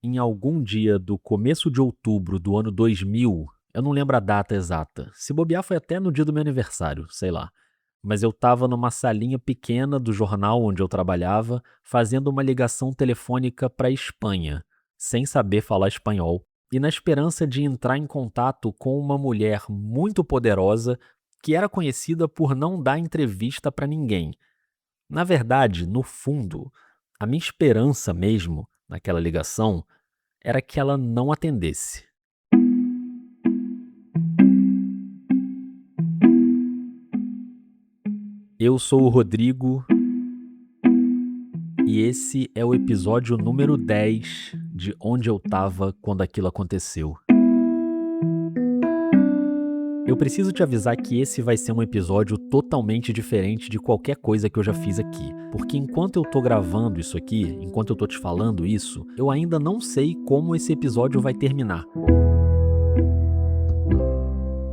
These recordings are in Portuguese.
Em algum dia do começo de outubro do ano 2000, eu não lembro a data exata. Se bobear foi até no dia do meu aniversário, sei lá. Mas eu estava numa salinha pequena do jornal onde eu trabalhava, fazendo uma ligação telefônica para a Espanha, sem saber falar espanhol, e na esperança de entrar em contato com uma mulher muito poderosa que era conhecida por não dar entrevista para ninguém. Na verdade, no fundo, a minha esperança mesmo naquela ligação era que ela não atendesse. Eu sou o Rodrigo e esse é o episódio número 10 de Onde Eu Estava Quando Aquilo Aconteceu. Eu preciso te avisar que esse vai ser um episódio totalmente diferente de qualquer coisa que eu já fiz aqui, porque enquanto eu tô gravando isso aqui, enquanto eu tô te falando isso, eu ainda não sei como esse episódio vai terminar.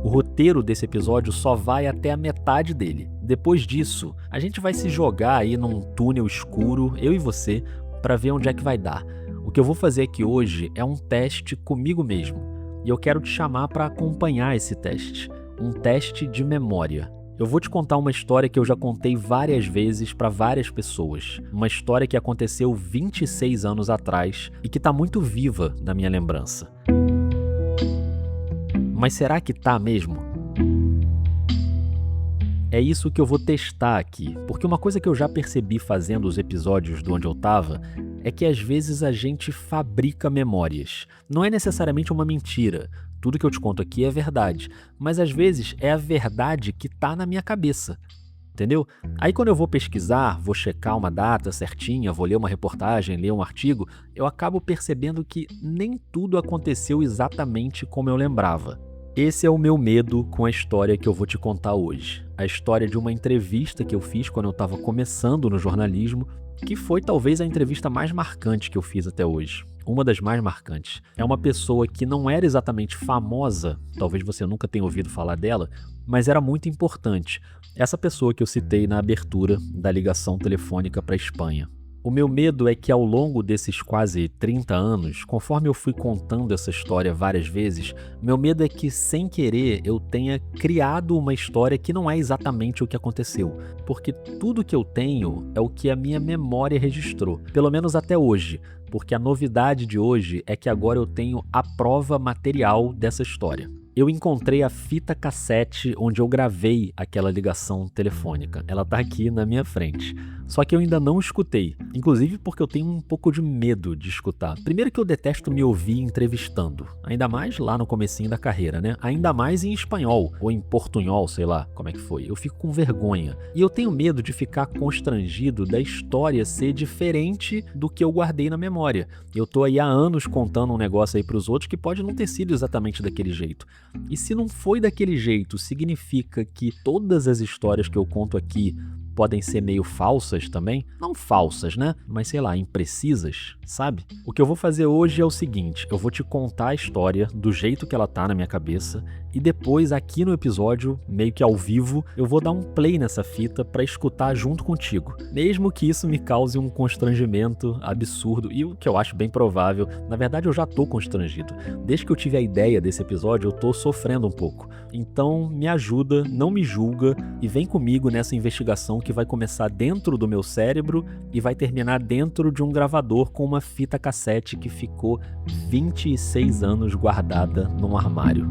O roteiro desse episódio só vai até a metade dele. Depois disso, a gente vai se jogar aí num túnel escuro, eu e você, para ver onde é que vai dar. O que eu vou fazer aqui hoje é um teste comigo mesmo. E eu quero te chamar para acompanhar esse teste. Um teste de memória. Eu vou te contar uma história que eu já contei várias vezes para várias pessoas. Uma história que aconteceu 26 anos atrás e que está muito viva na minha lembrança. Mas será que tá mesmo? É isso que eu vou testar aqui, porque uma coisa que eu já percebi fazendo os episódios do Onde Eu Tava é que às vezes a gente fabrica memórias. Não é necessariamente uma mentira. Tudo que eu te conto aqui é verdade, mas às vezes é a verdade que tá na minha cabeça. Entendeu? Aí quando eu vou pesquisar, vou checar uma data certinha, vou ler uma reportagem, ler um artigo, eu acabo percebendo que nem tudo aconteceu exatamente como eu lembrava. Esse é o meu medo com a história que eu vou te contar hoje. A história de uma entrevista que eu fiz quando eu estava começando no jornalismo, que foi talvez a entrevista mais marcante que eu fiz até hoje. Uma das mais marcantes. É uma pessoa que não era exatamente famosa, talvez você nunca tenha ouvido falar dela, mas era muito importante. Essa pessoa que eu citei na abertura da ligação telefônica para a Espanha. O meu medo é que ao longo desses quase 30 anos, conforme eu fui contando essa história várias vezes, meu medo é que sem querer eu tenha criado uma história que não é exatamente o que aconteceu. Porque tudo que eu tenho é o que a minha memória registrou, pelo menos até hoje. Porque a novidade de hoje é que agora eu tenho a prova material dessa história. Eu encontrei a fita cassete onde eu gravei aquela ligação telefônica. Ela tá aqui na minha frente. Só que eu ainda não escutei, inclusive porque eu tenho um pouco de medo de escutar. Primeiro que eu detesto me ouvir entrevistando, ainda mais lá no comecinho da carreira, né? Ainda mais em espanhol, ou em portunhol, sei lá como é que foi. Eu fico com vergonha. E eu tenho medo de ficar constrangido da história ser diferente do que eu guardei na memória. Eu tô aí há anos contando um negócio aí pros outros que pode não ter sido exatamente daquele jeito. E se não foi daquele jeito, significa que todas as histórias que eu conto aqui podem ser meio falsas também? Não falsas, né? Mas sei lá, imprecisas, sabe? O que eu vou fazer hoje é o seguinte: eu vou te contar a história do jeito que ela tá na minha cabeça e depois aqui no episódio, meio que ao vivo, eu vou dar um play nessa fita pra escutar junto contigo. Mesmo que isso me cause um constrangimento absurdo e o que eu acho bem provável, na verdade eu já tô constrangido. Desde que eu tive a ideia desse episódio, eu tô sofrendo um pouco. Então me ajuda, não me julga e vem comigo nessa investigação que vai começar dentro do meu cérebro e vai terminar dentro de um gravador com uma fita cassete que ficou 26 anos guardada num armário.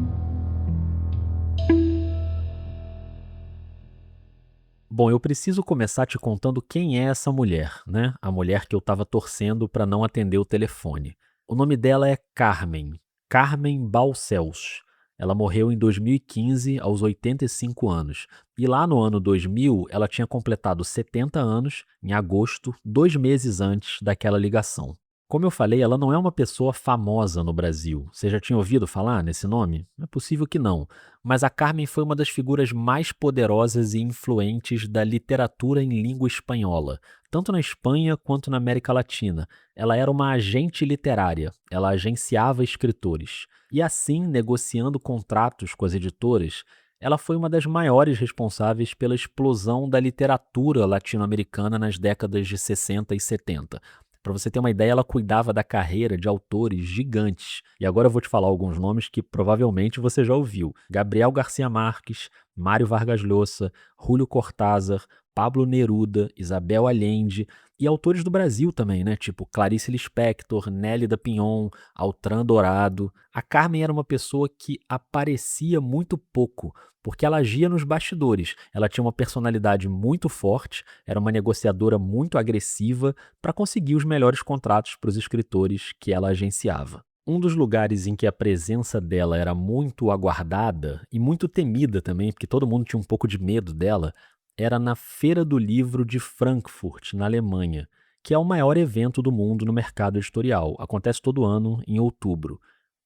Bom, eu preciso começar te contando quem é essa mulher, né? A mulher que eu estava torcendo para não atender o telefone. O nome dela é Carmen, Carmen Balcells. Ela morreu em 2015, aos 85 anos. E lá no ano 2000, ela tinha completado 70 anos, em agosto, 2 meses antes daquela ligação. Como eu falei, ela não é uma pessoa famosa no Brasil. Você já tinha ouvido falar nesse nome? É possível que não. Mas a Carmen foi uma das figuras mais poderosas e influentes da literatura em língua espanhola, tanto na Espanha quanto na América Latina. Ela era uma agente literária, ela agenciava escritores. E assim, negociando contratos com as editoras, ela foi uma das maiores responsáveis pela explosão da literatura latino-americana nas décadas de 60 e 70. Para você ter uma ideia, ela cuidava da carreira de autores gigantes. E agora eu vou te falar alguns nomes que provavelmente você já ouviu: Gabriel Garcia Marques, Mário Vargas Llosa, Júlio Cortázar, Pablo Neruda, Isabel Allende e autores do Brasil também, né? Tipo Clarice Lispector, Nélida Pinhon, Altran Dourado. A Carmen era uma pessoa que aparecia muito pouco, porque ela agia nos bastidores. Ela tinha uma personalidade muito forte, era uma negociadora muito agressiva para conseguir os melhores contratos para os escritores que ela agenciava. Um dos lugares em que a presença dela era muito aguardada e muito temida também, porque todo mundo tinha um pouco de medo dela, era na Feira do Livro de Frankfurt, na Alemanha, que é o maior evento do mundo no mercado editorial. Acontece todo ano, em outubro.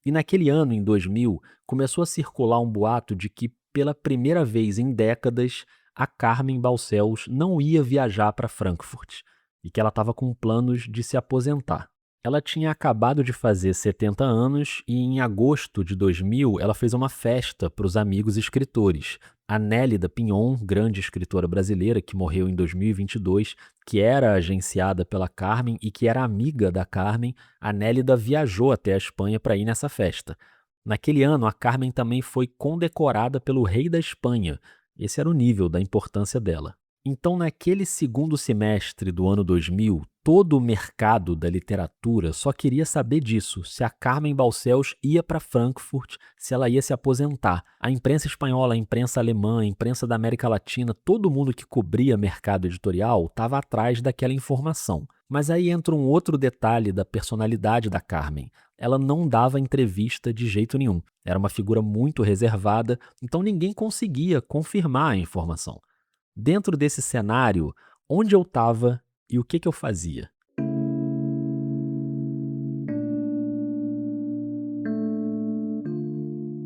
E naquele ano, em 2000, começou a circular um boato de que, pela primeira vez em décadas, a Carmen Balcells não ia viajar para Frankfurt e que ela estava com planos de se aposentar. Ela tinha acabado de fazer 70 anos e, em agosto de 2000, ela fez uma festa para os amigos escritores. A Nélida Pinhon, grande escritora brasileira que morreu em 2022, que era agenciada pela Carmen e que era amiga da Carmen, a Nélida viajou até a Espanha para ir nessa festa. Naquele ano, a Carmen também foi condecorada pelo rei da Espanha. Esse era o nível da importância dela. Então, naquele segundo semestre do ano 2000, todo o mercado da literatura só queria saber disso, se a Carmen Balcells ia para Frankfurt, se ela ia se aposentar. A imprensa espanhola, a imprensa alemã, a imprensa da América Latina, todo mundo que cobria mercado editorial estava atrás daquela informação. Mas aí entra um outro detalhe da personalidade da Carmen. Ela não dava entrevista de jeito nenhum. Era uma figura muito reservada, então ninguém conseguia confirmar a informação. Dentro desse cenário, onde eu estava e o que eu fazia?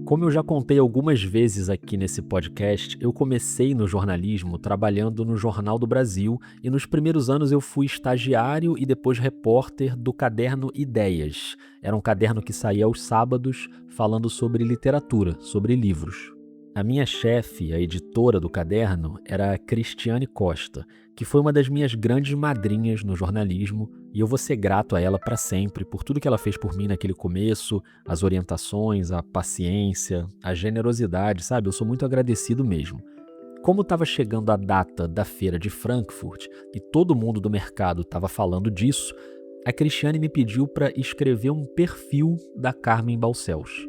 Como eu já contei algumas vezes aqui nesse podcast, eu comecei no jornalismo trabalhando no Jornal do Brasil e nos primeiros anos eu fui estagiário e depois repórter do caderno Ideias. Era um caderno que saía aos sábados falando sobre literatura, sobre livros. A minha chefe, a editora do caderno, era a Cristiane Costa, que foi uma das minhas grandes madrinhas no jornalismo, e eu vou ser grato a ela para sempre por tudo que ela fez por mim naquele começo, as orientações, a paciência, a generosidade, sabe? Eu sou muito agradecido mesmo. Como estava chegando a data da feira de Frankfurt e todo mundo do mercado estava falando disso, a Cristiane me pediu para escrever um perfil da Carmen Balcells.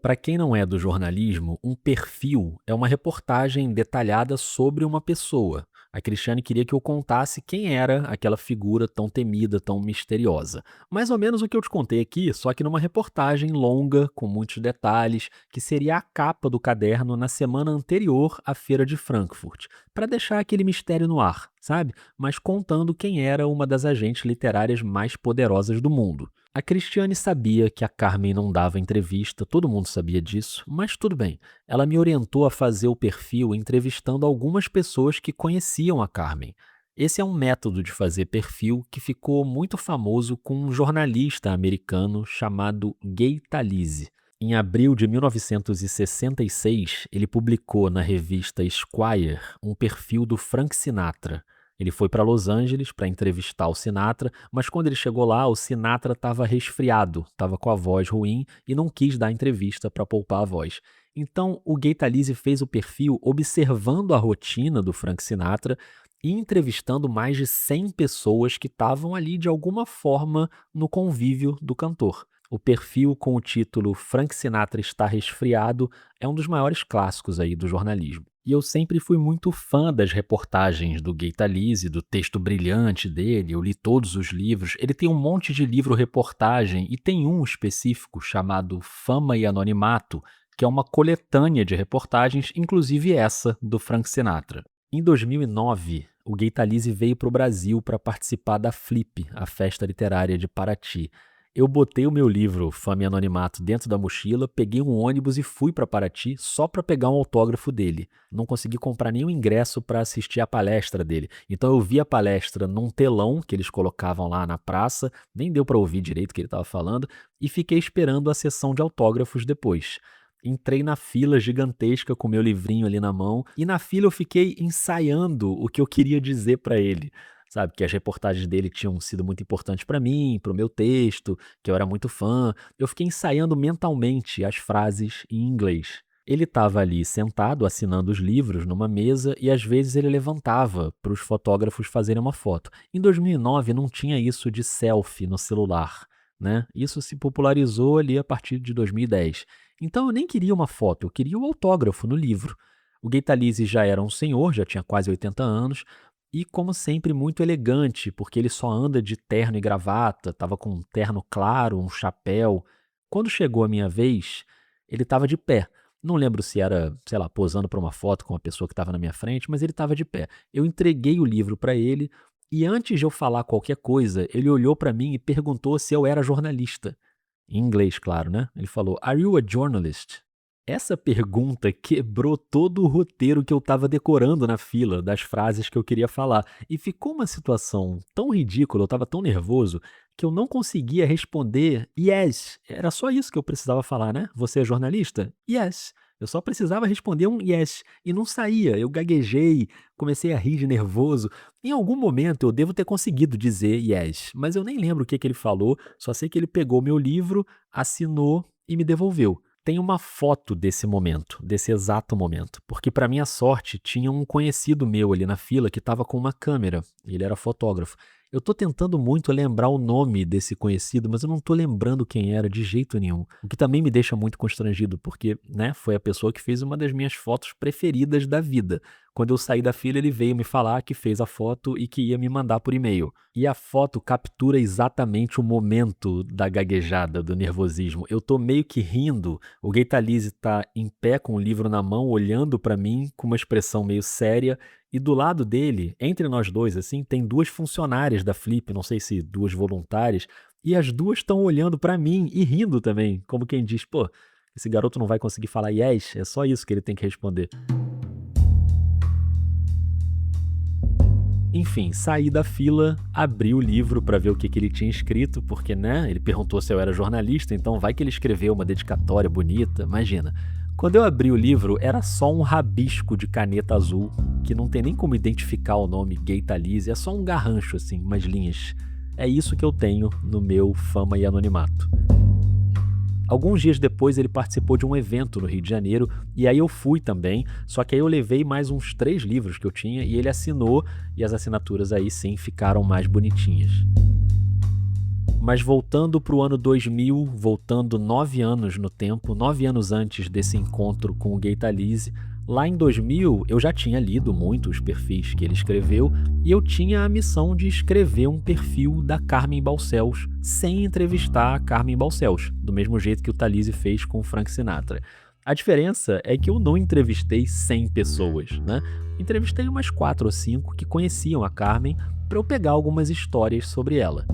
Para quem não é do jornalismo, um perfil é uma reportagem detalhada sobre uma pessoa. A Cristiane queria que eu contasse quem era aquela figura tão temida, tão misteriosa. Mais ou menos o que eu te contei aqui, só que numa reportagem longa, com muitos detalhes, que seria a capa do caderno na semana anterior à Feira de Frankfurt, para deixar aquele mistério no ar, sabe? Mas contando quem era uma das agentes literárias mais poderosas do mundo. A Cristiane sabia que a Carmen não dava entrevista, todo mundo sabia disso, mas tudo bem. Ela me orientou a fazer o perfil entrevistando algumas pessoas que conheciam a Carmen. Esse é um método de fazer perfil que ficou muito famoso com um jornalista americano chamado Gay Talese. Em abril de 1966, ele publicou na revista Esquire um perfil do Frank Sinatra. Ele foi para Los Angeles para entrevistar o Sinatra, mas quando ele chegou lá, o Sinatra estava resfriado, estava com a voz ruim e não quis dar entrevista para poupar a voz. Então, o Gay Talese fez o perfil observando a rotina do Frank Sinatra e entrevistando mais de 100 pessoas que estavam ali de alguma forma no convívio do cantor. O perfil com o título Frank Sinatra está resfriado é um dos maiores clássicos aí do jornalismo. E eu sempre fui muito fã das reportagens do Gay Talese, do texto brilhante dele, eu li todos os livros. Ele tem um monte de livro-reportagem e tem um específico chamado Fama e Anonimato, que é uma coletânea de reportagens, inclusive essa do Frank Sinatra. Em 2009, o Gay Talese veio para o Brasil para participar da Flip, a festa literária de Paraty. Eu botei o meu livro Fama e Anonimato dentro da mochila, peguei um ônibus e fui para Paraty só para pegar um autógrafo dele. Não consegui comprar nenhum ingresso para assistir a palestra dele. Então eu vi a palestra num telão que eles colocavam lá na praça, nem deu para ouvir direito o que ele estava falando, e fiquei esperando a sessão de autógrafos depois. Entrei na fila gigantesca com meu livrinho ali na mão, e na fila eu fiquei ensaiando o que eu queria dizer para ele, sabe, que as reportagens dele tinham sido muito importantes para mim, para o meu texto, que eu era muito fã. Eu fiquei ensaiando mentalmente as frases em inglês. Ele estava ali sentado assinando os livros numa mesa e às vezes ele levantava para os fotógrafos fazerem uma foto. Em 2009 não tinha isso de selfie no celular, né? Isso se popularizou ali a partir de 2010. Então eu nem queria uma foto, eu queria o autógrafo no livro. O Gaetalize já era um senhor, já tinha quase 80 anos, e como sempre muito elegante, porque ele só anda de terno e gravata, estava com um terno claro, um chapéu. Quando chegou a minha vez, ele estava de pé. Não lembro se era, sei lá, posando para uma foto com a pessoa que estava na minha frente, mas ele estava de pé. Eu entreguei o livro para ele e antes de eu falar qualquer coisa, ele olhou para mim e perguntou se eu era jornalista. Em inglês, claro, né? Ele falou: "Are you a journalist?" Essa pergunta quebrou todo o roteiro que eu estava decorando na fila das frases que eu queria falar. E ficou uma situação tão ridícula, eu estava tão nervoso, que eu não conseguia responder yes. Era só isso que eu precisava falar, né? Você é jornalista? Yes. Eu só precisava responder um yes. E não saía. Eu gaguejei, comecei a rir de nervoso. Em algum momento eu devo ter conseguido dizer yes, mas eu nem lembro o que ele falou, só sei que ele pegou meu livro, assinou e me devolveu. Tem uma foto desse momento, desse exato momento, porque para minha sorte tinha um conhecido meu ali na fila que estava com uma câmera, ele era fotógrafo. Eu tô tentando muito lembrar o nome desse conhecido, mas eu não tô lembrando quem era de jeito nenhum. O que também me deixa muito constrangido, porque, né, foi a pessoa que fez uma das minhas fotos preferidas da vida. Quando eu saí da fila, ele veio me falar que fez a foto e que ia me mandar por e-mail. E a foto captura exatamente o momento da gaguejada, do nervosismo. Eu tô meio que rindo, o Gaetalize tá em pé com o livro na mão, olhando pra mim com uma expressão meio séria, e do lado dele, entre nós dois, assim, tem duas funcionárias da Flip, não sei se duas voluntárias, e as duas estão olhando pra mim e rindo também, como quem diz, pô, esse garoto não vai conseguir falar yes, é só isso que ele tem que responder. Enfim, saí da fila, abri o livro para ver o que ele tinha escrito, porque, né, ele perguntou se eu era jornalista, então vai que ele escreveu uma dedicatória bonita, imagina. Quando eu abri o livro, era só um rabisco de caneta azul, que não tem nem como identificar o nome Gaetalize, é só um garrancho, assim, umas linhas. É isso que eu tenho no meu Fama e Anonimato. Alguns dias depois ele participou de um evento no Rio de Janeiro e aí eu fui também, só que aí eu levei mais uns 3 livros que eu tinha e ele assinou e as assinaturas aí sim ficaram mais bonitinhas. Mas voltando para o ano 2000, voltando 9 anos no tempo, 9 anos antes desse encontro com o Gaetalize, lá em 2000 eu já tinha lido muito os perfis que ele escreveu e eu tinha a missão de escrever um perfil da Carmen Balcells sem entrevistar a Carmen Balcells, do mesmo jeito que o Talise fez com o Frank Sinatra. A diferença é que eu não entrevistei 100 pessoas, né? Entrevistei umas 4 ou 5 que conheciam a Carmen para eu pegar algumas histórias sobre ela.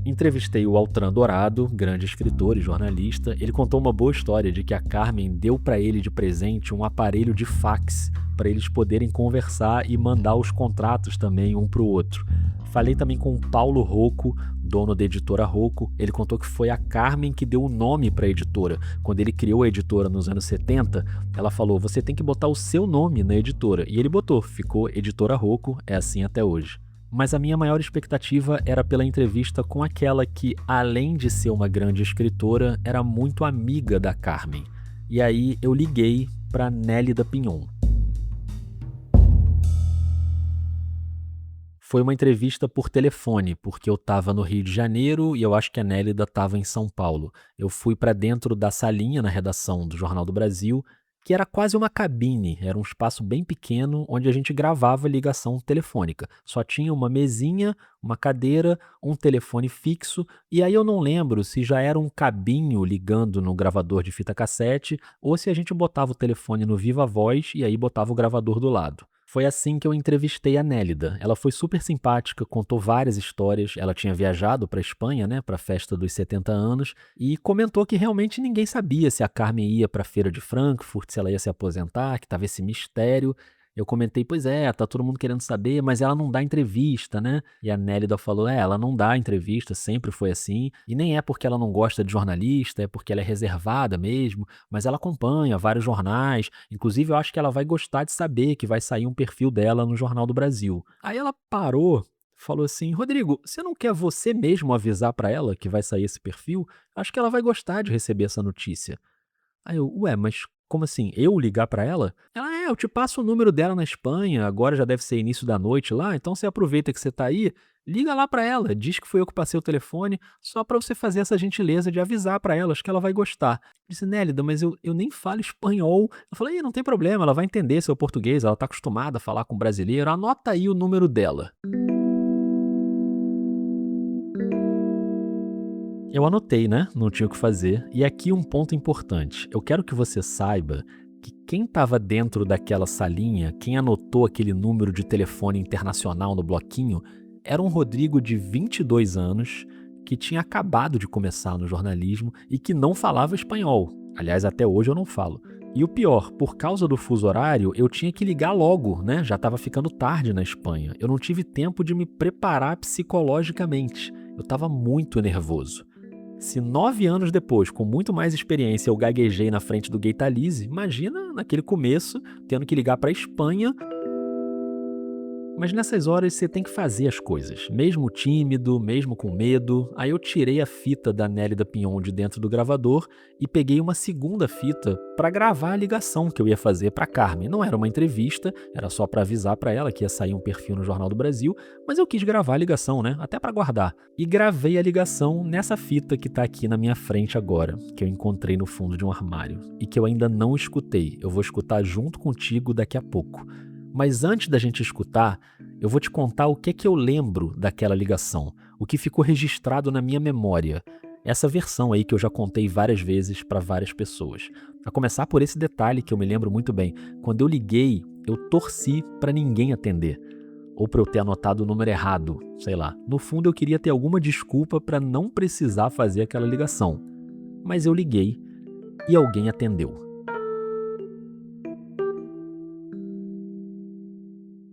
Entrevistei o Altran Dourado, grande escritor e jornalista. Ele contou uma boa história de que a Carmen deu para ele de presente um aparelho de fax para eles poderem conversar e mandar os contratos também um para o outro. Falei também com o Paulo Rocco, dono da editora Rocco. Ele contou que foi a Carmen que deu o nome para a editora. Quando ele criou a editora nos anos 70, ela falou: "Você tem que botar o seu nome na editora". E ele botou, ficou Editora Rocco, é assim até hoje. Mas a minha maior expectativa era pela entrevista com aquela que, além de ser uma grande escritora, era muito amiga da Carmen. E aí eu liguei para Nélida Pinhon. Foi uma entrevista por telefone, porque eu estava no Rio de Janeiro e eu acho que a Nélida estava em São Paulo. Eu fui para dentro da salinha na redação do Jornal do Brasil, que era quase uma cabine, era um espaço bem pequeno onde a gente gravava ligação telefônica. Só tinha uma mesinha, uma cadeira, um telefone fixo, e aí eu não lembro se já era um cabinho ligando no gravador de fita cassete ou se a gente botava o telefone no Viva Voz e aí botava o gravador do lado. Foi assim que eu entrevistei a Nélida. Ela foi super simpática, contou várias histórias. Ela tinha viajado para a Espanha, né, para a festa dos 70 anos, e comentou que realmente ninguém sabia se a Carmen ia para a feira de Frankfurt, se ela ia se aposentar, que estava esse mistério. Eu comentei: "Pois é, tá todo mundo querendo saber, mas ela não dá entrevista, né". E a Nélida falou: "É, ela não dá entrevista, sempre foi assim, e nem é porque ela não gosta de jornalista, é porque ela é reservada mesmo, mas ela acompanha vários jornais, inclusive eu acho que ela vai gostar de saber que vai sair um perfil dela no Jornal do Brasil". Aí ela parou, falou assim: "Rodrigo, você não quer você mesmo avisar pra ela que vai sair esse perfil? Acho que ela vai gostar de receber essa notícia". Aí eu: "Ué, mas como assim, eu ligar pra ela?" Ela: "É, eu te passo o número dela na Espanha, agora já deve ser início da noite lá, então você aproveita que você tá aí, liga lá pra ela, diz que foi eu que passei o telefone, só pra você fazer essa gentileza de avisar pra ela, acho que ela vai gostar". Eu disse: "Nélida, mas eu nem falo espanhol". Eu falei: "Ih, não tem problema, ela vai entender seu português, ela tá acostumada a falar com brasileiro, anota aí o número dela". Eu anotei, né, não tinha o que fazer. E aqui um ponto importante, eu quero que você saiba que quem estava dentro daquela salinha, quem anotou aquele número de telefone internacional no bloquinho, era um Rodrigo de 22 anos, que tinha acabado de começar no jornalismo e que não falava espanhol. Aliás, até hoje eu não falo. E o pior, por causa do fuso horário, eu tinha que ligar logo, né? Já estava ficando tarde na Espanha. Eu não tive tempo de me preparar psicologicamente. Eu estava muito nervoso. Se 9 anos depois, com muito mais experiência, eu gaguejei na frente do Gaitalize, imagina naquele começo, tendo que ligar para a Espanha. Mas nessas horas você tem que fazer as coisas, mesmo tímido, mesmo com medo. Aí eu tirei a fita da Nélida Pinhon de dentro do gravador e peguei uma segunda fita para gravar a ligação que eu ia fazer para Carmen. Não era uma entrevista, era só para avisar para ela que ia sair um perfil no Jornal do Brasil, mas eu quis gravar a ligação, né? Até para guardar. E gravei a ligação nessa fita que tá aqui na minha frente agora, que eu encontrei no fundo de um armário e que eu ainda não escutei. Eu vou escutar junto contigo daqui a pouco. Mas antes da gente escutar, eu vou te contar o que é que eu lembro daquela ligação, o que ficou registrado na minha memória. Essa versão aí que eu já contei várias vezes para várias pessoas. A começar por esse detalhe que eu me lembro muito bem. Quando eu liguei, eu torci para ninguém atender. Ou para eu ter anotado o número errado, sei lá. No fundo eu queria ter alguma desculpa para não precisar fazer aquela ligação. Mas eu liguei e alguém atendeu.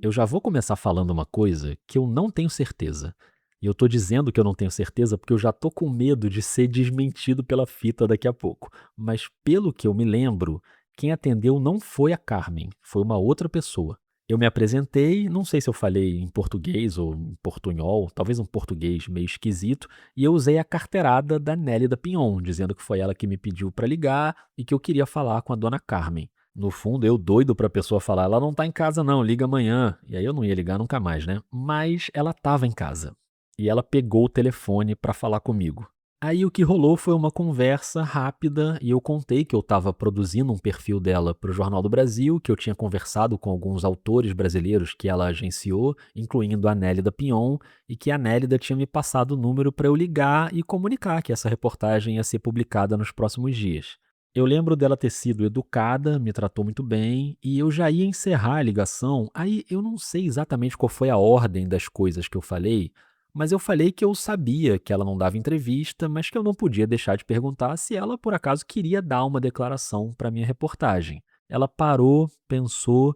Eu já vou começar falando uma coisa que eu não tenho certeza. E eu tô dizendo que eu não tenho certeza porque eu já tô com medo de ser desmentido pela fita daqui a pouco. Mas pelo que eu me lembro, quem atendeu não foi a Carmen, foi uma outra pessoa. Eu me apresentei, não sei se eu falei em português ou em portunhol, talvez um português meio esquisito, e eu usei a carteirada da Nélida Pinhon, dizendo que foi ela que me pediu para ligar e que eu queria falar com a dona Carmen. No fundo, eu doido pra pessoa falar: "Ela não tá em casa não, liga amanhã". E aí eu não ia ligar nunca mais, né. Mas ela estava em casa. E ela pegou o telefone pra falar comigo. Aí o que rolou foi uma conversa rápida e eu contei que eu estava produzindo um perfil dela para o Jornal do Brasil, que eu tinha conversado com alguns autores brasileiros que ela agenciou, incluindo a Nélida Pinhon, e que a Nélida tinha me passado o número para eu ligar e comunicar que essa reportagem ia ser publicada nos próximos dias. Eu lembro dela ter sido educada, me tratou muito bem, e eu já ia encerrar a ligação. Aí eu não sei exatamente qual foi a ordem das coisas que eu falei, mas eu falei que eu sabia que ela não dava entrevista, mas que eu não podia deixar de perguntar se ela por acaso queria dar uma declaração para minha reportagem. Ela parou, pensou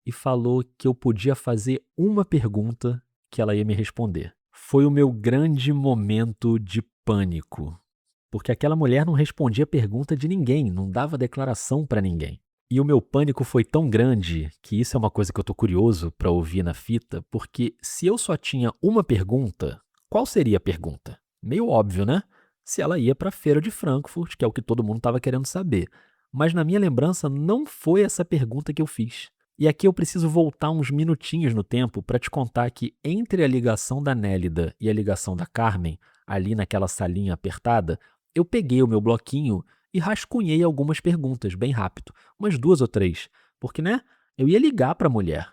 e falou que eu podia fazer uma pergunta que ela ia me responder. Foi o meu grande momento de pânico. Porque aquela mulher não respondia pergunta de ninguém, não dava declaração para ninguém. E o meu pânico foi tão grande, que isso é uma coisa que eu tô curioso para ouvir na fita, porque se eu só tinha uma pergunta, qual seria a pergunta? Meio óbvio, né? Se ela ia para a feira de Frankfurt, que é o que todo mundo estava querendo saber. Mas na minha lembrança não foi essa pergunta que eu fiz. E aqui eu preciso voltar uns minutinhos no tempo para te contar que entre a ligação da Nélida e a ligação da Carmen, ali naquela salinha apertada, eu peguei o meu bloquinho e rascunhei algumas perguntas bem rápido, umas 2 ou 3, porque, né, eu ia ligar para a mulher.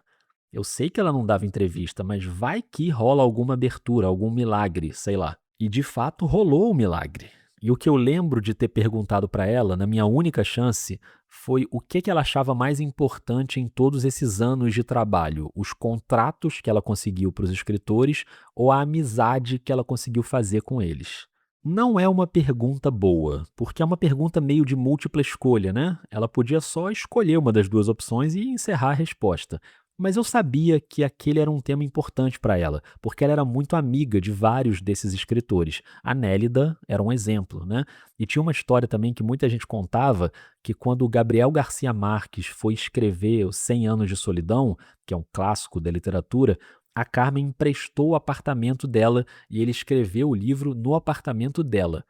Eu sei que ela não dava entrevista, mas vai que rola alguma abertura, algum milagre, sei lá. E de fato rolou o milagre. E o que eu lembro de ter perguntado para ela, na minha única chance, foi o que ela achava mais importante em todos esses anos de trabalho, os contratos que ela conseguiu para os escritores ou a amizade que ela conseguiu fazer com eles. Não é uma pergunta boa, porque é uma pergunta meio de múltipla escolha, né? Ela podia só escolher uma das duas opções e encerrar a resposta. Mas eu sabia que aquele era um tema importante para ela, porque ela era muito amiga de vários desses escritores. A Nélida era um exemplo, né? E tinha uma história também que muita gente contava, que quando o Gabriel Garcia Marques foi escrever Os 100 Anos de Solidão, que é um clássico da literatura, a Carmen emprestou o apartamento dela e ele escreveu o livro no apartamento dela.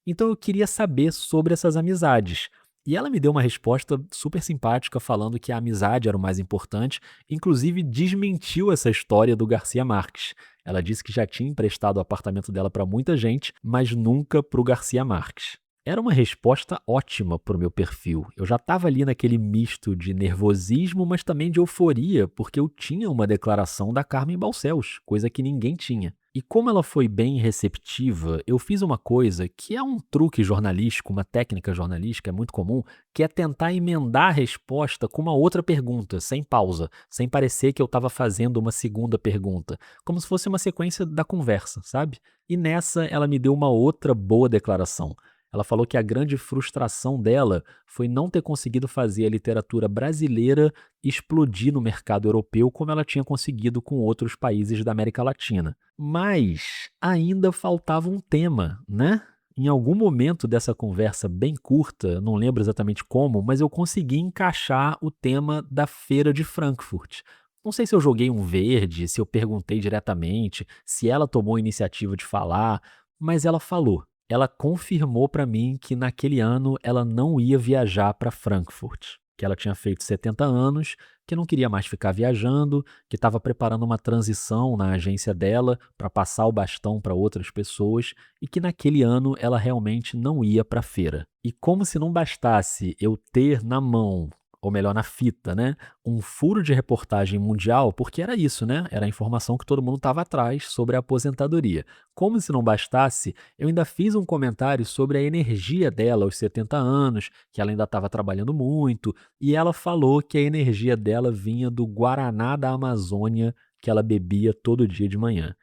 Então eu queria saber sobre essas amizades. E ela me deu uma resposta super simpática falando que a amizade era o mais importante, inclusive desmentiu essa história do Garcia Marques. Ela disse que já tinha emprestado o apartamento dela para muita gente, mas nunca para o Garcia Marques. Era uma resposta ótima para o meu perfil. Eu já estava ali naquele misto de nervosismo, mas também de euforia, porque eu tinha uma declaração da Carmen Balcells, coisa que ninguém tinha. E como ela foi bem receptiva, eu fiz uma coisa que é um truque jornalístico, uma técnica jornalística, é muito comum, que é tentar emendar a resposta com uma outra pergunta, sem pausa, sem parecer que eu estava fazendo uma segunda pergunta, como se fosse uma sequência da conversa, sabe? E nessa ela me deu uma outra boa declaração. Ela falou que a grande frustração dela foi não ter conseguido fazer a literatura brasileira explodir no mercado europeu como ela tinha conseguido com outros países da América Latina. Mas ainda faltava um tema, né? Em algum momento dessa conversa bem curta, não lembro exatamente como, mas eu consegui encaixar o tema da Feira de Frankfurt. Não sei se eu joguei um verde, se eu perguntei diretamente, se ela tomou a iniciativa de falar, mas ela falou. Ela confirmou para mim que naquele ano ela não ia viajar para Frankfurt, que ela tinha feito 70 anos, que não queria mais ficar viajando, que estava preparando uma transição na agência dela para passar o bastão para outras pessoas e que naquele ano ela realmente não ia para a feira. E como se não bastasse eu ter na mão, ou melhor, na fita, né, um furo de reportagem mundial, porque era isso, né? Era a informação que todo mundo estava atrás sobre a aposentadoria. Como se não bastasse, eu ainda fiz um comentário sobre a energia dela aos 70 anos, que ela ainda estava trabalhando muito, e ela falou que a energia dela vinha do Guaraná da Amazônia que ela bebia todo dia de manhã.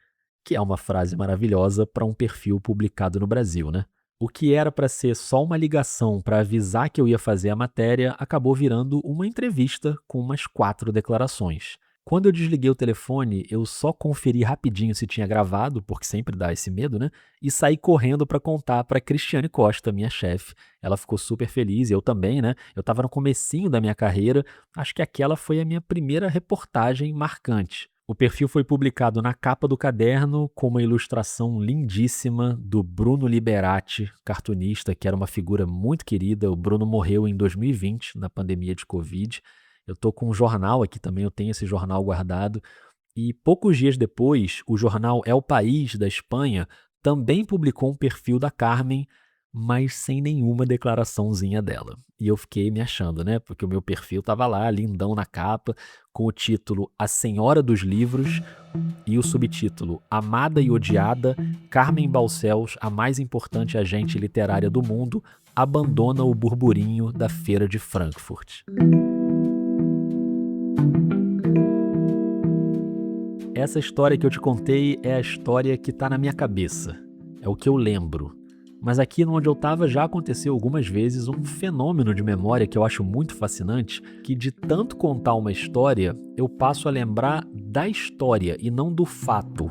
Que é uma frase maravilhosa para um perfil publicado no Brasil, né? O que era para ser só uma ligação para avisar que eu ia fazer a matéria acabou virando uma entrevista com umas 4 declarações. Quando eu desliguei o telefone, eu só conferi rapidinho se tinha gravado, porque sempre dá esse medo, né? E saí correndo para contar para Cristiane Costa, minha chefe. Ela ficou super feliz, e eu também, né? Eu estava no comecinho da minha carreira, acho que aquela foi a minha primeira reportagem marcante. O perfil foi publicado na capa do caderno com uma ilustração lindíssima do Bruno Liberati, cartunista, que era uma figura muito querida. O Bruno morreu em 2020, na pandemia de Covid. Eu estou com um jornal aqui também, eu tenho esse jornal guardado. E poucos dias depois, o jornal El País, da Espanha, também publicou um perfil da Carmen, mas sem nenhuma declaraçãozinha dela. E eu fiquei me achando, né? Porque o meu perfil estava lá, lindão na capa, com o título A Senhora dos Livros e o subtítulo Amada e Odiada, Carmen Balcells, a mais importante agente literária do mundo, abandona o burburinho da Feira de Frankfurt. Essa história que eu te contei é a história que está na minha cabeça. É o que eu lembro. Mas aqui onde eu estava já aconteceu algumas vezes um fenômeno de memória que eu acho muito fascinante, que de tanto contar uma história, eu passo a lembrar da história e não do fato.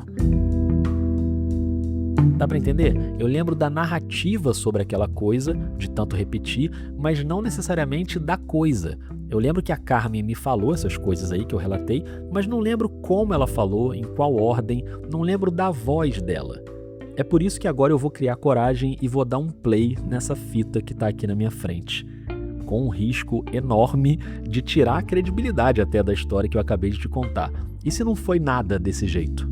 Dá pra entender? Eu lembro da narrativa sobre aquela coisa, de tanto repetir, mas não necessariamente da coisa. Eu lembro que a Carmen me falou essas coisas aí que eu relatei, mas não lembro como ela falou, em qual ordem, não lembro da voz dela. É por isso que agora eu vou criar coragem e vou dar um play nessa fita que tá aqui na minha frente, com um risco enorme de tirar a credibilidade até da história que eu acabei de te contar. E se não foi nada desse jeito?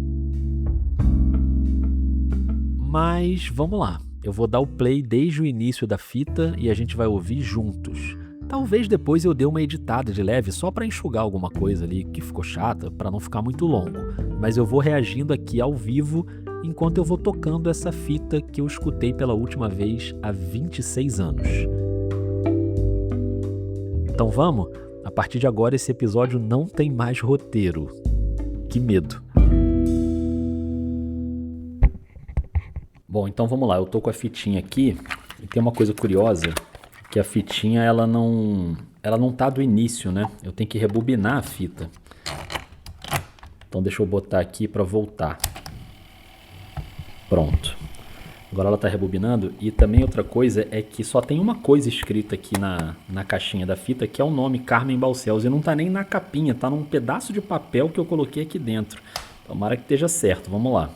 Mas vamos lá, eu vou dar o play desde o início da fita e a gente vai ouvir juntos. Talvez depois eu dê uma editada de leve só para enxugar alguma coisa ali que ficou chata, para não ficar muito longo. Mas eu vou reagindo aqui ao vivo enquanto eu vou tocando essa fita que eu escutei pela última vez há 26 anos. Então vamos? A partir de agora esse episódio não tem mais roteiro. Que medo! Bom, então vamos lá. Eu tô com a fitinha aqui e tem uma coisa curiosa, que a fitinha ela não tá do início, né? Eu tenho que rebobinar a fita. Então deixa eu botar aqui para voltar. Pronto. Agora ela tá rebobinando. E também outra coisa é que só tem uma coisa escrita aqui na caixinha da fita, que é o nome Carmen Balcells. E não tá nem na capinha, tá num pedaço de papel que eu coloquei aqui dentro. Tomara que esteja certo, vamos lá.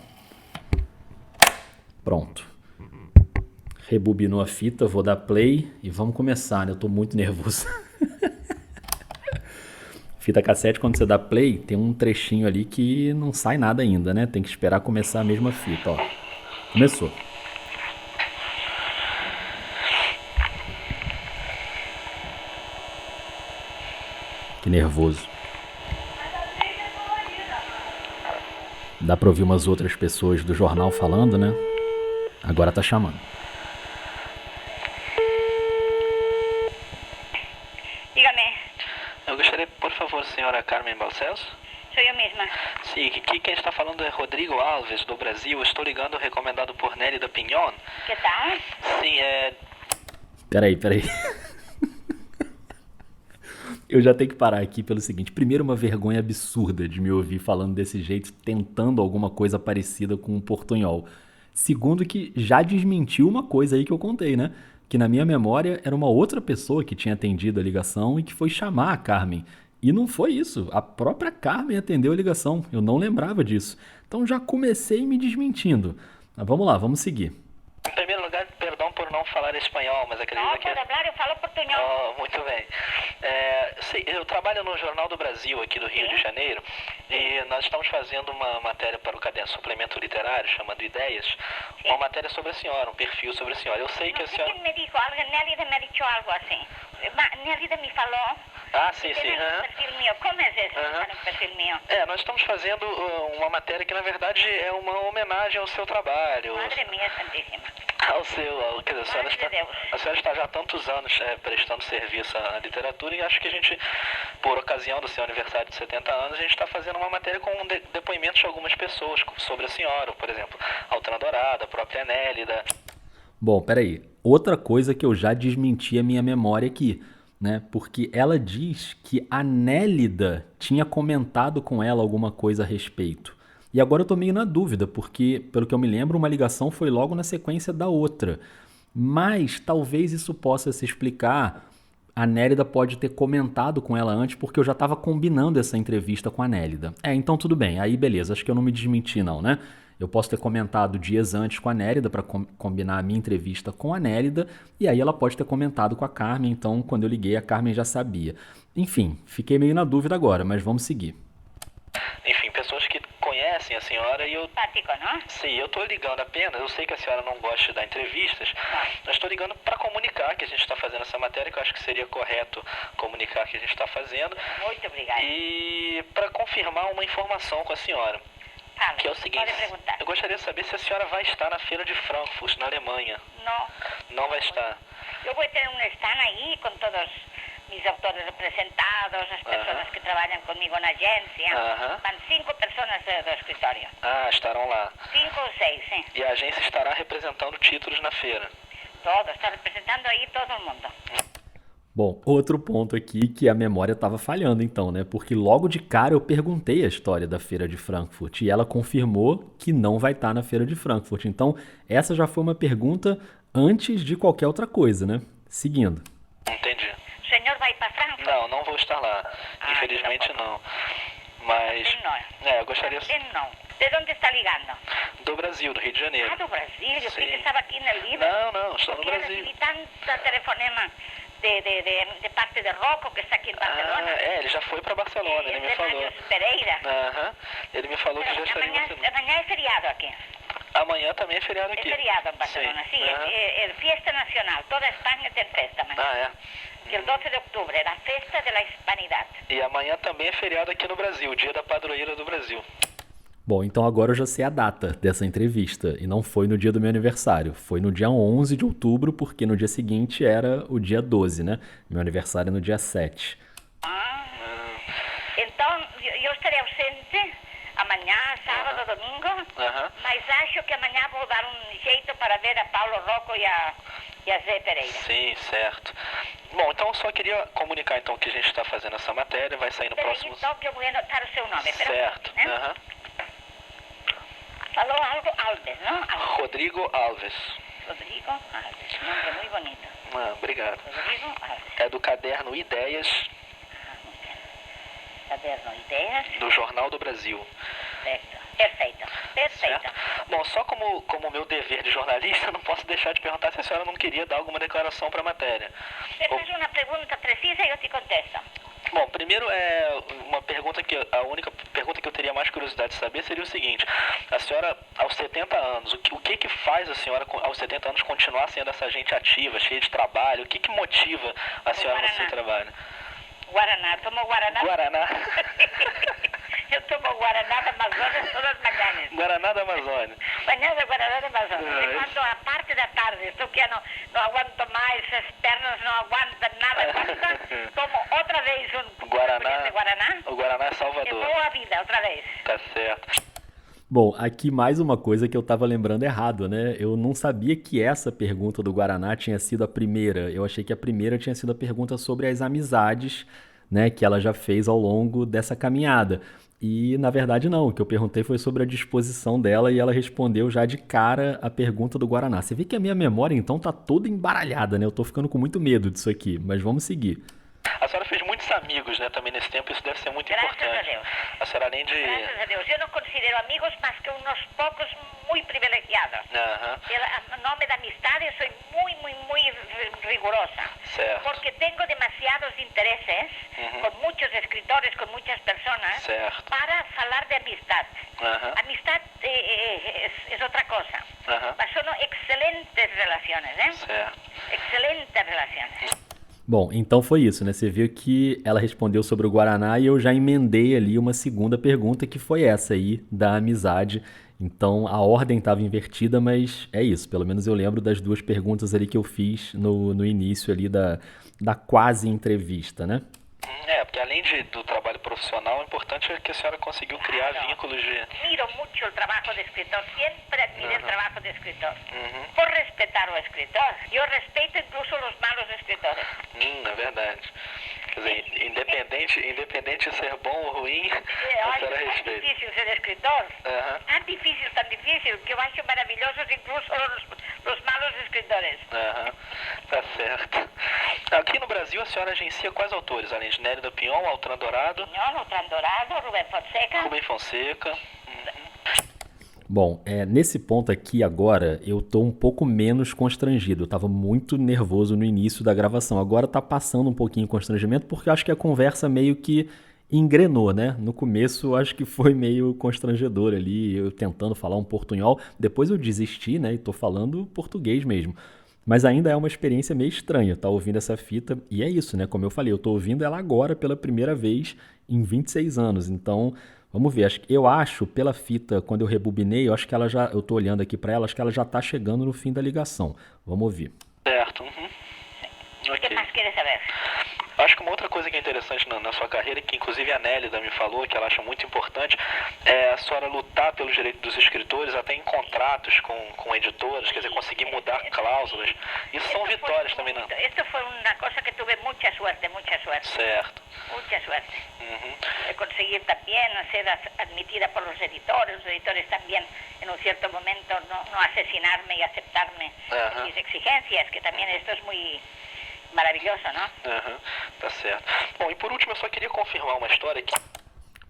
Pronto. Rebobinou a fita, vou dar play e vamos começar, né? Eu tô muito nervoso. Fita cassete, quando você dá play, tem um trechinho ali que não sai nada ainda, né? Tem que esperar começar a mesma fita, ó. Começou. Que nervoso. Dá pra ouvir umas outras pessoas do jornal falando, né? Agora tá chamando. Dígame, Eu gostaria, por favor, senhora Carmen Balcells? soy yo misma. Sim, aqui quem está falando é Rodrigo Alves, do Brasil. Estou ligando recomendado por Nélida Pinhon. ¿Qué tal? Sim, Peraí. Eu já tenho que parar aqui pelo seguinte. Primeiro, uma vergonha absurda de me ouvir falando desse jeito, tentando alguma coisa parecida com um portunhol. Segundo, que já desmentiu uma coisa aí que eu contei, né? Que na minha memória era uma outra pessoa que tinha atendido a ligação e que foi chamar a Carmen. E não foi isso. A própria Carmen atendeu a ligação. Eu não lembrava disso. Então já comecei me desmentindo. Mas vamos lá, vamos seguir. em primeiro lugar, perdão por não falar espanhol, mas acredito No, que... por hablar, yo falo portuñol. Oh, muito bem. Eu trabalho no Jornal do Brasil, aqui do Rio de Janeiro, e nós estamos fazendo uma matéria para o caderno suplemento literário, chamando Ideias, uma matéria sobre a senhora, um perfil sobre a senhora. Eu sei que No a sé senhora... quién me dijo algo, Nélida me ha dicho algo así. Nélida me falou. Ah, sim, sim. Tiene un perfil mío. ¿Cómo es eso? Aham. Para un perfil mío. Nós estamos fazendo uma matéria que, na verdade, é uma homenagem ao seu trabalho. Madre mía santísima. Quer dizer, Madre de Deus. a senhora está já há tantos anos prestando serviço à literatura e acho que a gente, por ocasião do seu aniversário de 70 anos, a gente está fazendo uma matéria com depoimentos de algumas pessoas sobre a senhora, por exemplo, Altana Dourada, a própria Nélida. Bom, peraí. Outra coisa que eu já desmenti a minha memória aqui, né? Porque ela diz que a Nélida tinha comentado com ela alguma coisa a respeito. E agora eu tô meio na dúvida, porque, pelo que eu me lembro, uma ligação foi logo na sequência da outra. Mas talvez isso possa se explicar. A Nélida pode ter comentado com ela antes, porque eu já estava combinando essa entrevista com a Nélida. Então tudo bem, aí beleza, acho que eu não me desmenti não, né? Eu posso ter comentado dias antes com a Nélida para combinar a minha entrevista com a Nélida, e aí ela pode ter comentado com a Carmen, então quando eu liguei a Carmen já sabia. Enfim, fiquei meio na dúvida agora, mas vamos seguir. Enfim, pessoas que conhecem a senhora e eu... Simpático, ¿no? Sim, eu estou ligando apenas, eu sei que a senhora não gosta de dar entrevistas, mas estou ligando para comunicar que a gente está fazendo essa matéria, que eu acho que seria correto comunicar que a gente está fazendo, Muito obrigada. e para confirmar uma informação com a senhora, Fala, que é o seguinte, pode perguntar. eu gostaria de saber se a senhora vai estar na feira de Frankfurt, na Alemanha. No, Não vai estar. yo voy a tener un stand ahí con todos mis autores representados, las personas que trabajan conmigo en la agencia. Ajá. Van 5 personas do escritorio. Ah, estarão lá. 5 ou 6, sí. E a agência estará representando títulos na feira. Todo, está representando ahí todo el mundo. Bom, outro ponto aqui que a memória estava falhando então, né? Porque logo de cara eu perguntei a história da Feira de Frankfurt e ela confirmou que não vai estar na Feira de Frankfurt. Então, essa já foi uma pergunta antes de qualquer outra coisa, né? Seguindo. Entendi. O senhor vai para Frankfurt? Não vou estar lá. Ah, Infelizmente não. Mas, Não. eu gostaria... También no. ¿De dónde está ligando? Do Brasil, do Rio de Janeiro. Ah, do Brasil. Yo Sí. creí que estaba aquí en el libro. Não, estou no Porque eu Brasil. recebi tanta telefonema de parte de Rocco, que está aqui em Barcelona. Ele já foi para Barcelona, ele me falou. Mários Pereira. Aham, ele me falou que já estaria em Barcelona. Amanhã é feriado aqui. Amanhã também é feriado É aqui. feriado em Barcelona, Sim. sí. Aham. É fiesta nacional. Toda a Espanha tem festa amanhã. É. Que el 12 de octubre, la festa de la hispanidad. E amanhã também é feriado aqui no Brasil, dia da padroeira do Brasil. Bom, então agora eu já sei a data dessa entrevista e não foi no dia do meu aniversário, foi no dia 11 de outubro, porque no dia seguinte era o dia 12, né? Meu aniversário é no dia 7. Então, eu estarei ausente amanhã, sábado, domingo, mas acho que amanhã vou dar um jeito para ver a Paulo Rocco e a Zé Pereira. Sim, certo. Bom, então eu só queria comunicar então que a gente está fazendo essa matéria, vai sair no próximo... Então que eu vou anotar o seu nome. Certo. Né? Falou algo Alves, não? Alves. Rodrigo Alves. Rodrigo Alves, nome muito bonito. Obrigado. Rodrigo Alves. É do caderno Ideias. Caderno Ideias. Do Jornal do Brasil. Perfeito. Certo. Bom, só como meu dever de jornalista, eu não posso deixar de perguntar se a senhora não queria dar alguma declaração para a matéria. Você faz uma pergunta precisa e eu te contesto. Bom, primeiro é uma pergunta a única pergunta que eu teria mais curiosidade de saber seria o seguinte: a senhora aos 70 anos, o que faz a senhora aos 70 anos continuar sendo essa gente ativa, cheia de trabalho? O que motiva a senhora no seu trabalho? Guaraná, tomo Guaraná. Guaraná. Eu tomo Guaraná da Amazônia todas as manhãs. Guaraná da Amazônia. Manhã da Guaraná da Amazônia. E quando a parte da tarde, estou que não aguento mais, as pernas não aguentam nada, tomo outra vez um Guaraná. De Guaraná. O Guaraná é E Salvador. vou a vida, outra vez. Tá certo. Bom, aqui mais uma coisa que eu tava lembrando errado, né? Eu não sabia que essa pergunta do Guaraná tinha sido a primeira. Eu achei que a primeira tinha sido a pergunta sobre as amizades, né, que ela já fez ao longo dessa caminhada. E, na verdade, não. O que eu perguntei foi sobre a disposição dela e ela respondeu já de cara a pergunta do Guaraná. Você vê que a minha memória, então, tá toda embaralhada, né? Eu tô ficando com muito medo disso aqui, mas vamos seguir. A senhora fez muitos amigos, né, também nesse tempo, isso deve ser muito Graças importante. a Deus. A senhora além de... Graças a Deus. Eu não considero amigos, mas que uns poucos muito privilegiados. O nome da amistade, eu sou muito rigorosa. Certo. Porque tenho demasiados interesses, com muitos escritores, com muitas pessoas, certo, para falar de amistade. Amistade é outra coisa. Mas são excelentes relações, né? Certo. Excelentes relações. Bom, então foi isso, né? Você viu que ela respondeu sobre o Guaraná e eu já emendei ali uma segunda pergunta que foi essa aí da amizade. Então a ordem estava invertida, mas é isso. Pelo menos eu lembro das duas perguntas ali que eu fiz no início ali da quase entrevista, né? Porque além do trabalho profissional, o importante é que a senhora conseguiu criar vínculos de... Admiro muito o trabalho de escritor, sempre admirei o trabalho de escritor. Por respeitar o escritor, eu respeito incluso os malos escritores. É verdade. Quer dizer, independente de ser bom ou ruim, a senhora respeita. É difícil ser escritor. Tão difícil, que eu acho maravilhosos incluso os malos escritores. Tá certo. Aqui no Brasil, a senhora agencia quais autores? Além de Nélida Pion, Altran Dourado? Altran Dourado, Rubem Fonseca. Bom, nesse ponto aqui agora, eu tô um pouco menos constrangido. Eu tava muito nervoso no início da gravação. Agora tá passando um pouquinho o constrangimento, porque eu acho que a conversa meio que engrenou, né? No começo, eu acho que foi meio constrangedor ali, eu tentando falar um portunhol. Depois eu desisti, né? E tô falando português mesmo. Mas ainda é uma experiência meio estranha, tá ouvindo essa fita. E é isso, né? Como eu falei, eu tô ouvindo ela agora pela primeira vez em 26 anos. Então... vamos ver, eu acho, pela fita, quando eu rebobinei, eu tô olhando aqui pra ela, acho que ela já tá chegando no fim da ligação. Vamos ouvir. Certo. O que mais queres saber? Acho que uma outra coisa que é interessante na sua carreira, que inclusive a Nélida me falou, que ela acha muito importante, é a senhora lutar pelos direitos dos escritores, até em contratos com editoras, quer dizer, conseguir mudar cláusulas. Isso são vitórias também, não? Isso foi uma coisa que tive muita sorte. Certo. Mucha suerte. Conseguir también ser admitida por los editores también en un cierto momento no asesinarme y aceptarme mis exigencias, que también esto es muy maravilhoso, não? Tá certo. Bom, e por último eu só queria confirmar uma história aqui.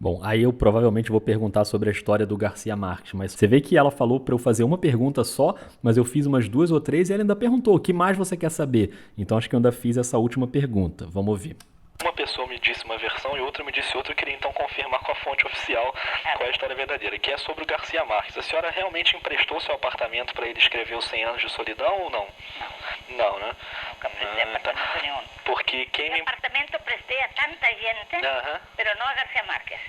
Bom, aí eu provavelmente vou perguntar sobre a história do Garcia Marques, mas você vê que ela falou para eu fazer uma pergunta só, mas eu fiz umas 2 ou 3 e ela ainda perguntou, o que mais você quer saber? Então acho que eu ainda fiz essa última pergunta. Vamos ouvir. Uma pessoa me disse uma versão e outra me disse outra. Eu queria então confirmar com a fonte oficial qual é a história verdadeira, que é sobre o Garcia Marques. A senhora realmente emprestou seu apartamento para ele escrever os 100 Anos de Solidão ou não? Não, né? Nunca prestei apartamento nenhum. Porque quem me... apartamento prestei a tanta gente, pero não a Garcia Marques.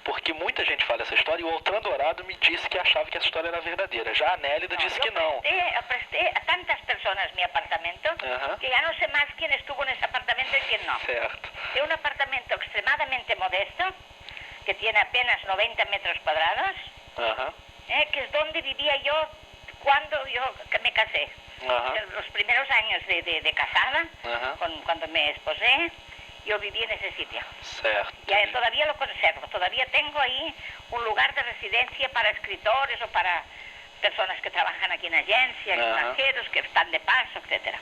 Porque muita gente fala essa história e o Altran Dourado me disse que achava que essa história era verdadeira. Já a Nélida disse que não. Eu prestei a tantas pessoas meu apartamento que já não sei mais quem estuvo nesse apartamento e quem não. Certo. É um apartamento extremadamente modesto, que tiene apenas 90 metros cuadrados, que es donde vivía yo cuando yo me casé. Los primeros años de casada, cuando me esposé, yo viví en ese sitio. Y todavía lo conservo, todavía tengo ahí un lugar de residencia para escritores o para personas que trabalham aqui na agência, estrangeiros que estão de passo, etc.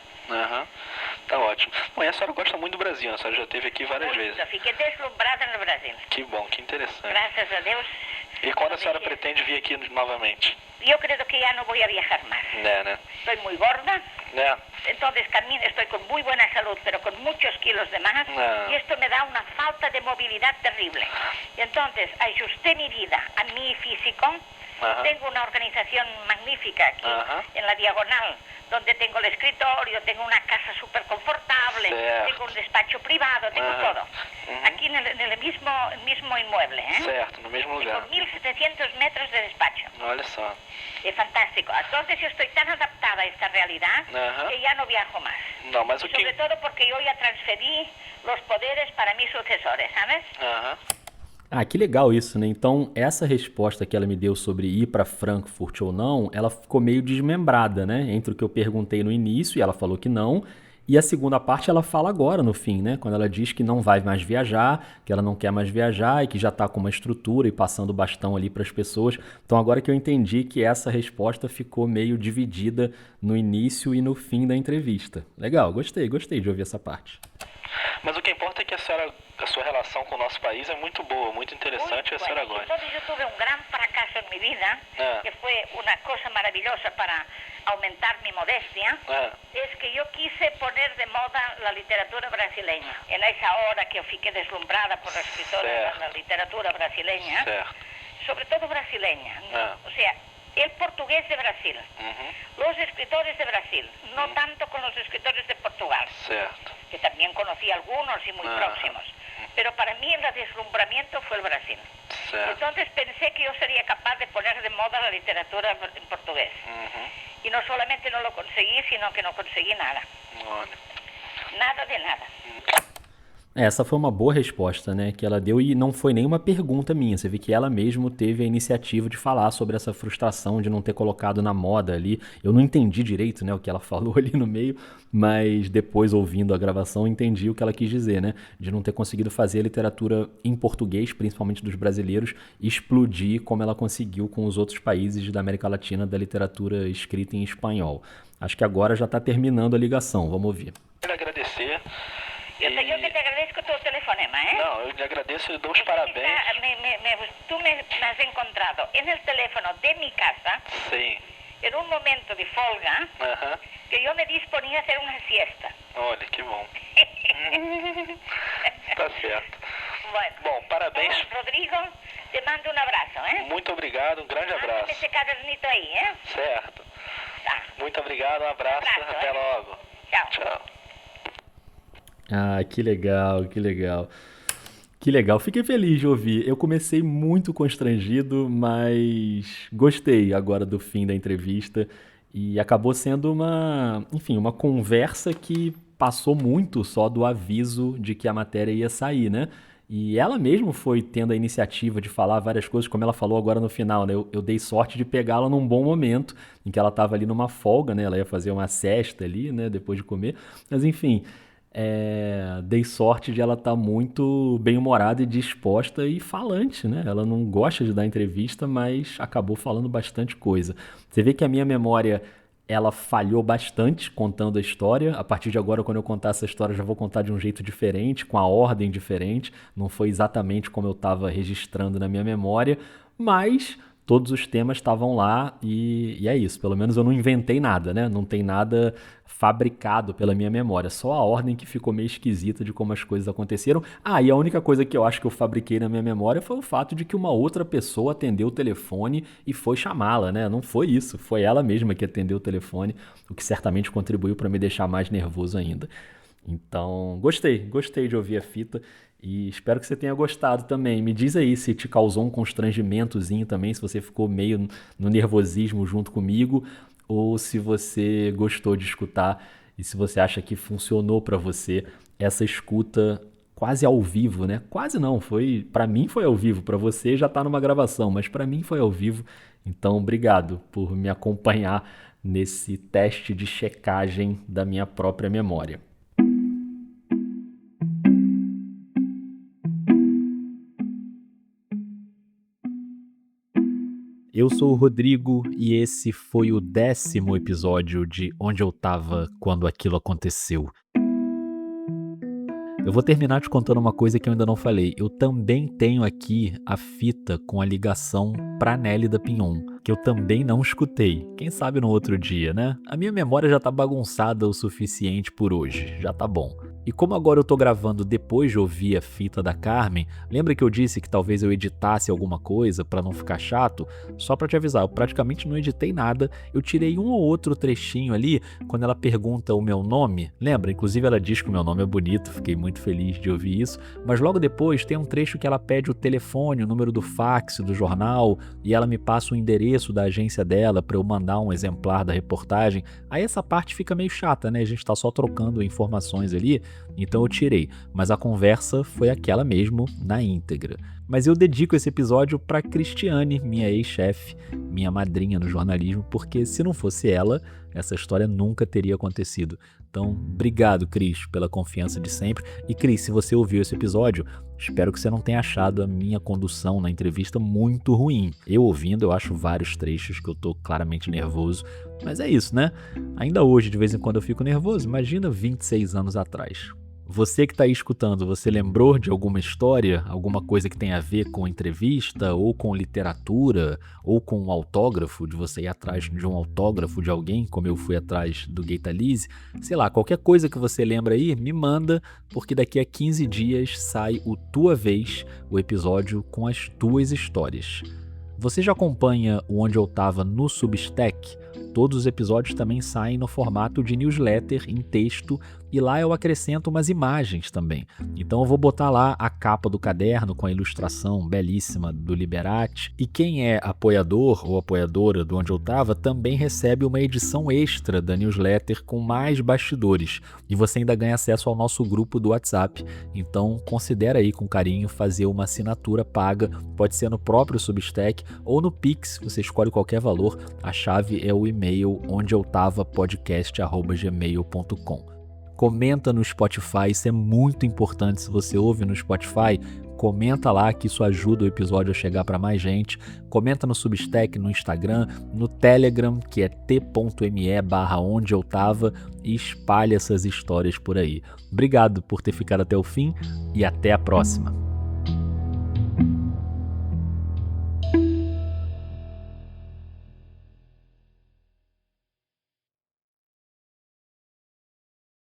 Tá ótimo. Bom, e a senhora gosta muito do Brasil, a senhora já esteve aqui várias vezes. Eu fiquei deslumbrada no Brasil. Que bom, que interessante. Graças a Deus. E quando a senhora pretende vir aqui novamente? Eu creio que já não vou viajar mais. Né? Estou muito gorda. Entonces camino, estoy con muy buena salud, pero con muchos kilos de más, y esto me da una falta de movilidad terrible. Y entonces ajusté mi vida a mi físico. Tengo una organización magnífica aquí, en la Diagonal, donde tengo el escritorio, tengo una casa súper confortable, tengo un despacho privado, tengo todo. Aquí en el mismo inmueble, Certo, no mesmo lugar. Tengo 1.700 metros de despacho. Olha só. Es fantástico. Entonces yo estoy tan adaptada a esta realidad que ya no viajo más. No, mas sobre todo porque yo ya transferí los poderes para mis sucesores, ¿sabes? Ah, que legal isso, né? Então, essa resposta que ela me deu sobre ir para Frankfurt ou não, ela ficou meio desmembrada, né? Entre o que eu perguntei no início e ela falou que não, e a segunda parte ela fala agora no fim, né? Quando ela diz que não vai mais viajar, que ela não quer mais viajar e que já está com uma estrutura e passando o bastão ali para as pessoas. Então, agora que eu entendi que essa resposta ficou meio dividida no início e no fim da entrevista. Legal, gostei de ouvir essa parte. Mas o que importa é que a sua relação com o nosso país é muito boa, muito interessante, e a senhora gosta. Entonces yo tuve un gran fracaso en mi vida, que fue una cosa maravillosa para aumentar mi modestia, es que yo quise poner de moda la literatura brasileña. En esa hora que yo fiqué deslumbrada por la escritora de la literatura brasileña, sobre todo brasileña, o sea, el portugués de Brasil, los escritores de Brasil, no tanto con los escritores de Portugal, que también conocí algunos y muy próximos, pero para mí el deslumbramiento fue el Brasil. Entonces pensé que yo sería capaz de poner de moda la literatura en portugués. Y no solamente no lo conseguí, sino que no conseguí nada. Nada de nada. Essa foi uma boa resposta, né, que ela deu, e não foi nenhuma pergunta minha. Você vê que ela mesma teve a iniciativa de falar sobre essa frustração de não ter colocado na moda ali. Eu não entendi direito, né, o que ela falou ali no meio, mas depois, ouvindo a gravação, entendi o que ela quis dizer, né, de não ter conseguido fazer a literatura em português, principalmente dos brasileiros, explodir como ela conseguiu com os outros países da América Latina da literatura escrita em espanhol. Acho que agora já está terminando a ligação. Vamos ouvir. Quero agradecer. Yo que te agradezco tu telefonema, Não, eu lhe agradeço e dou os parabéns. Tú me has encontrado en el teléfono de mi casa, en un momento de folga, que yo me disponía a hacer una siesta. Olha, que bom. Tá certo. Bueno, bom, parabéns. Rodrigo, te mando un abrazo, Muito obrigado, um grande abraço. Mándame esse cadernito aí, Certo. Tá. Muito obrigado, um abraço, até logo. Tchau. Ah, que legal, que legal. Que legal, fiquei feliz de ouvir. Eu comecei muito constrangido, mas gostei agora do fim da entrevista e acabou sendo uma conversa que passou muito só do aviso de que a matéria ia sair, né? E ela mesma foi tendo a iniciativa de falar várias coisas, como ela falou agora no final, né? Eu dei sorte de pegá-la num bom momento, em que ela estava ali numa folga, né? Ela ia fazer uma siesta ali, né? Depois de comer, mas enfim... dei sorte de ela estar muito bem-humorada e disposta e falante, né? Ela não gosta de dar entrevista, mas acabou falando bastante coisa. Você vê que a minha memória, ela falhou bastante contando a história. A partir de agora, quando eu contar essa história, eu já vou contar de um jeito diferente, com a ordem diferente. Não foi exatamente como eu estava registrando na minha memória, mas... todos os temas estavam lá e é isso. Pelo menos eu não inventei nada, né? Não tem nada fabricado pela minha memória. Só a ordem que ficou meio esquisita de como as coisas aconteceram. Ah, e a única coisa que eu acho que eu fabriquei na minha memória foi o fato de que uma outra pessoa atendeu o telefone e foi chamá-la, né? Não foi isso. Foi ela mesma que atendeu o telefone, o que certamente contribuiu para me deixar mais nervoso ainda. Então, gostei de ouvir a fita. E espero que você tenha gostado também. Me diz aí se te causou um constrangimentozinho também, se você ficou meio no nervosismo junto comigo, ou se você gostou de escutar e se você acha que funcionou para você essa escuta quase ao vivo, né? Quase não, para mim foi ao vivo, para você já tá numa gravação, mas para mim foi ao vivo. Então, obrigado por me acompanhar nesse teste de checagem da minha própria memória. Eu sou o Rodrigo e esse foi o 10º episódio de Onde Eu Tava Quando Aquilo Aconteceu. Eu vou terminar te contando uma coisa que eu ainda não falei. Eu também tenho aqui a fita com a ligação pra Nélida Pinhon, que eu também não escutei. Quem sabe no outro dia, né? A minha memória já tá bagunçada o suficiente por hoje, já tá bom. E como agora eu tô gravando depois de ouvir a fita da Carmen, lembra que eu disse que talvez eu editasse alguma coisa pra não ficar chato? Só pra te avisar, eu praticamente não editei nada, eu tirei um ou outro trechinho ali, quando ela pergunta o meu nome, lembra? Inclusive ela diz que o meu nome é bonito, fiquei muito feliz de ouvir isso, mas logo depois tem um trecho que ela pede o telefone, o número do fax, do jornal, e ela me passa o endereço da agência dela pra eu mandar um exemplar da reportagem. Aí essa parte fica meio chata, né? A gente tá só trocando informações ali, então eu tirei, mas a conversa foi aquela mesmo, na íntegra. Mas eu dedico esse episódio para Cristiane, minha ex-chefe, minha madrinha no jornalismo, porque se não fosse ela, essa história nunca teria acontecido. Então, obrigado, Cris, pela confiança de sempre. E Cris, se você ouviu esse episódio, espero que você não tenha achado a minha condução na entrevista muito ruim. Eu ouvindo, eu acho vários trechos que eu tô claramente nervoso, mas é isso, né? Ainda hoje, de vez em quando eu fico nervoso, imagina 26 anos atrás. Você que está aí escutando, você lembrou de alguma história, alguma coisa que tem a ver com entrevista, ou com literatura, ou com um autógrafo, de você ir atrás de um autógrafo de alguém, como eu fui atrás do Gaitalize? Sei lá, qualquer coisa que você lembra aí, me manda, porque daqui a 15 dias sai o Tua Vez, o episódio com as tuas histórias. Você já acompanha o Onde Eu Tava no Substack? Todos os episódios também saem no formato de newsletter em texto e lá eu acrescento umas imagens também. Então eu vou botar lá a capa do caderno com a ilustração belíssima do Liberati. E quem é apoiador ou apoiadora do Onde Eu Tava também recebe uma edição extra da newsletter com mais bastidores. E você ainda ganha acesso ao nosso grupo do WhatsApp. Então considera aí com carinho fazer uma assinatura paga. Pode ser no próprio Substack ou no Pix, você escolhe qualquer valor. A chave é o e-mail ondeeutavapodcast@gmail.com. Comenta no Spotify, isso é muito importante. Se você ouve no Spotify, comenta lá que isso ajuda o episódio a chegar para mais gente. Comenta no Substack, no Instagram, no Telegram, que é t.me/ondeeutava, e espalha essas histórias por aí. Obrigado por ter ficado até o fim e até a próxima.